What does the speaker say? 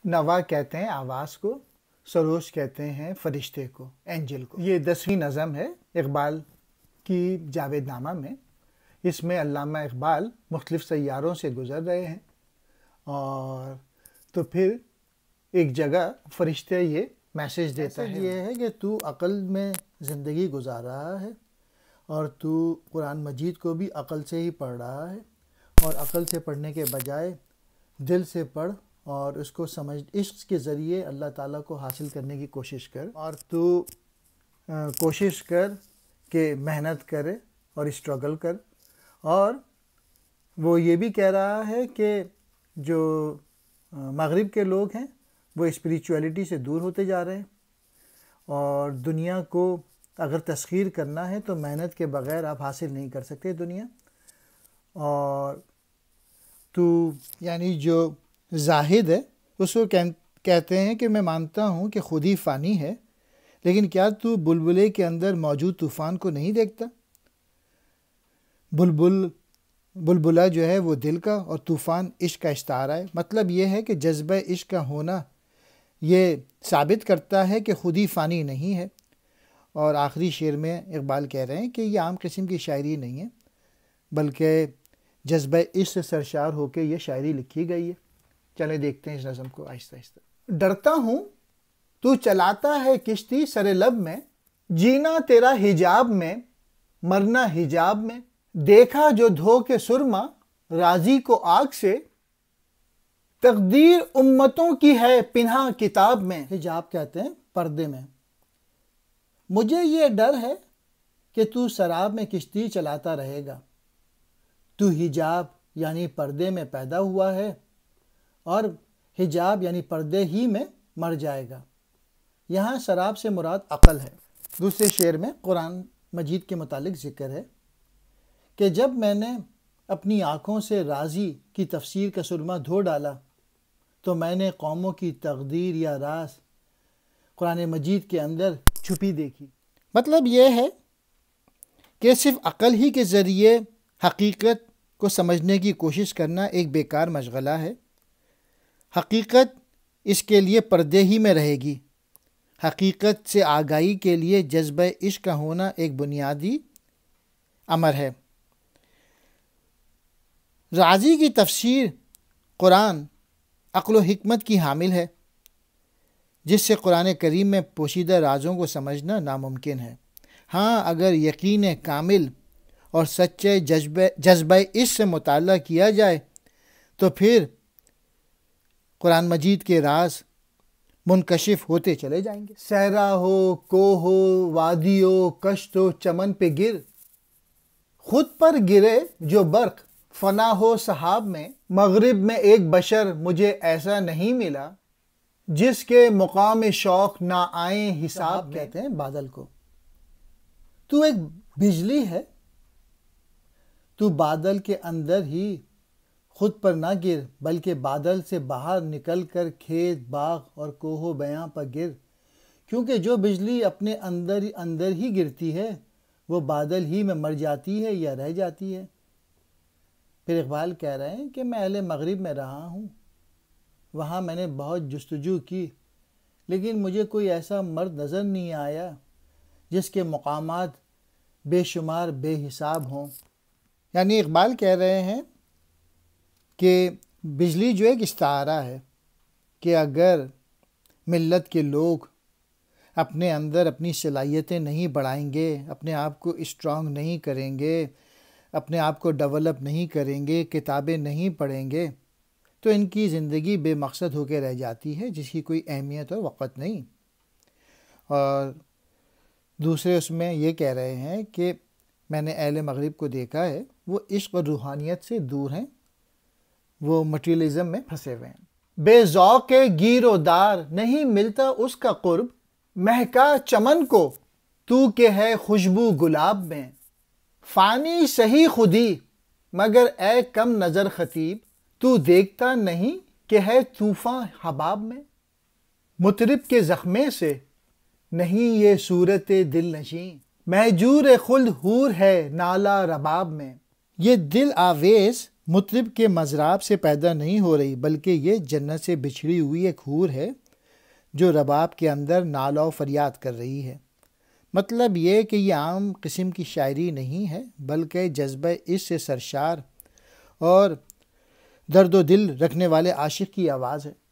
نوا کہتے ہیں آواز کو، سروش کہتے ہیں فرشتے کو، اینجل کو۔ یہ 10ویں نظم ہے اقبال کی جاوید نامہ میں۔ اس میں علامہ اقبال مختلف سیاروں سے گزر رہے ہیں، اور تو پھر ایک جگہ فرشتے یہ میسج دیتا ہے، یہ ہے کہ تو عقل میں زندگی گزار رہا ہے، اور تو قرآن مجید کو بھی عقل سے ہی پڑھ رہا ہے، اور عقل سے پڑھنے کے بجائے دل سے پڑھ اور اس کو سمجھ، عشق کے ذریعے اللہ تعالیٰ کو حاصل کرنے کی کوشش کر، اور تو کوشش کر کہ محنت کرے اور اسٹرگل کر۔ اور وہ یہ بھی کہہ رہا ہے کہ جو مغرب کے لوگ ہیں وہ اسپریچولیٹی سے دور ہوتے جا رہے ہیں، اور دنیا کو اگر تسخیر کرنا ہے تو محنت کے بغیر آپ حاصل نہیں کر سکتے دنیا۔ اور تو یعنی جو زاہد ہے اس کو کہتے ہیں کہ میں مانتا ہوں کہ خود ہی فانی ہے، لیکن کیا تو بلبلے کے اندر موجود طوفان کو نہیں دیکھتا؟ بلبلہ جو ہے وہ دل کا، اور طوفان عشق کا استعارہ ہے۔ مطلب یہ ہے کہ جذبہ عشق کا ہونا یہ ثابت کرتا ہے کہ خود ہی فانی نہیں ہے۔ اور آخری شعر میں اقبال کہہ رہے ہیں کہ یہ عام قسم کی شاعری نہیں ہے، بلکہ جذبہ عشق سے سرشار ہو کے یہ شاعری لکھی گئی ہے۔ چلیں دیکھتے ہیں اس نظم کو آہستہ آہستہ۔ ڈرتا ہوں تو چلاتا ہے کشتی سر لب میں، جینا تیرا حجاب میں، مرنا حجاب میں، دیکھا جو دھو کے سرما راضی کو آگ سے، تقدیر امتوں کی ہے پنہا کتاب میں۔ حجاب کہتے ہیں پردے میں۔ مجھے یہ ڈر ہے کہ تو سراب میں کشتی چلاتا رہے گا، تو حجاب یعنی پردے میں پیدا ہوا ہے، اور حجاب یعنی پردے ہی میں مر جائے گا۔ یہاں سراب سے مراد عقل ہے۔ دوسرے شعر میں قرآن مجید کے متعلق ذکر ہے کہ جب میں نے اپنی آنکھوں سے راضی کی تفسیر کا سرما دھو ڈالا تو میں نے قوموں کی تقدیر یا راز قرآن مجید کے اندر چھپی دیکھی۔ مطلب یہ ہے کہ صرف عقل ہی کے ذریعے حقیقت کو سمجھنے کی کوشش کرنا ایک بیکار مشغلہ ہے۔ حقیقت اس کے لیے پردے ہی میں رہے گی۔ حقیقت سے آگاہی کے لیے جذبہ عشق کا ہونا ایک بنیادی امر ہے۔ راضی کی تفسیر قرآن عقل و حکمت کی حامل ہے، جس سے قرآن کریم میں پوشیدہ رازوں کو سمجھنا ناممکن ہے۔ ہاں، اگر یقین کامل اور سچے جذبہ عشق سے مطالعہ کیا جائے تو پھر قرآن مجید کے راز منکشف ہوتے چلے جائیں گے۔ صحرا ہو، کوہ ہو، وادی ہو، کشت ہو، چمن پہ گر، خود پر گرے جو برق، فنا ہو سحاب میں، مغرب میں ایک بشر مجھے ایسا نہیں ملا جس کے مقام شوق نہ آئیں حساب۔ کہتے ہیں بادل کو۔ تو ایک بجلی ہے، تو بادل کے اندر ہی خود پر نہ گر، بلکہ بادل سے باہر نکل کر کھیت، باغ اور کوہ و بیاں پر گر، کیونکہ جو بجلی اپنے اندر ہی گرتی ہے وہ بادل ہی میں مر جاتی ہے یا رہ جاتی ہے۔ پھر اقبال کہہ رہے ہیں کہ میں اہل مغرب میں رہا ہوں، وہاں میں نے بہت جستجو کی، لیکن مجھے کوئی ایسا مرد نظر نہیں آیا جس کے مقامات بے شمار بے حساب ہوں۔ یعنی اقبال کہہ رہے ہیں کہ بجلی جو ایک استعارہ ہے، کہ اگر ملت کے لوگ اپنے اندر اپنی صلاحیتیں نہیں بڑھائیں گے، اپنے آپ کو اسٹرانگ نہیں کریں گے، اپنے آپ کو ڈیولپ نہیں کریں گے، کتابیں نہیں پڑھیں گے، تو ان کی زندگی بے مقصد ہو کے رہ جاتی ہے، جس کی کوئی اہمیت اور وقت نہیں۔ اور دوسرے اس میں یہ کہہ رہے ہیں کہ میں نے اہل مغرب کو دیکھا ہے، وہ عشق اور روحانیت سے دور ہیں، وہ مٹیریلزم میں پھنسے ہوئے ہیں۔ بے ذوق گیر و دار نہیں ملتا اس کا قرب، مہکا چمن کو تو کہ ہے خوشبو گلاب میں، فانی سہی خودی مگر اے کم نظر خطیب، تو دیکھتا نہیں کہ ہے طوفاں حباب میں، مطرب کے زخمے سے نہیں یہ صورت دل نشیں، مہجور خلد حور ہے نالا رباب میں۔ یہ دل آویز مطرب کے مضراب سے پیدا نہیں ہو رہی، بلکہ یہ جنت سے بچھڑی ہوئی ایک حور ہے جو رباب کے اندر نالہ و فریاد کر رہی ہے۔ مطلب یہ کہ یہ عام قسم کی شاعری نہیں ہے، بلکہ جذبہ عشق سے سرشار اور درد و دل رکھنے والے عاشق کی آواز ہے۔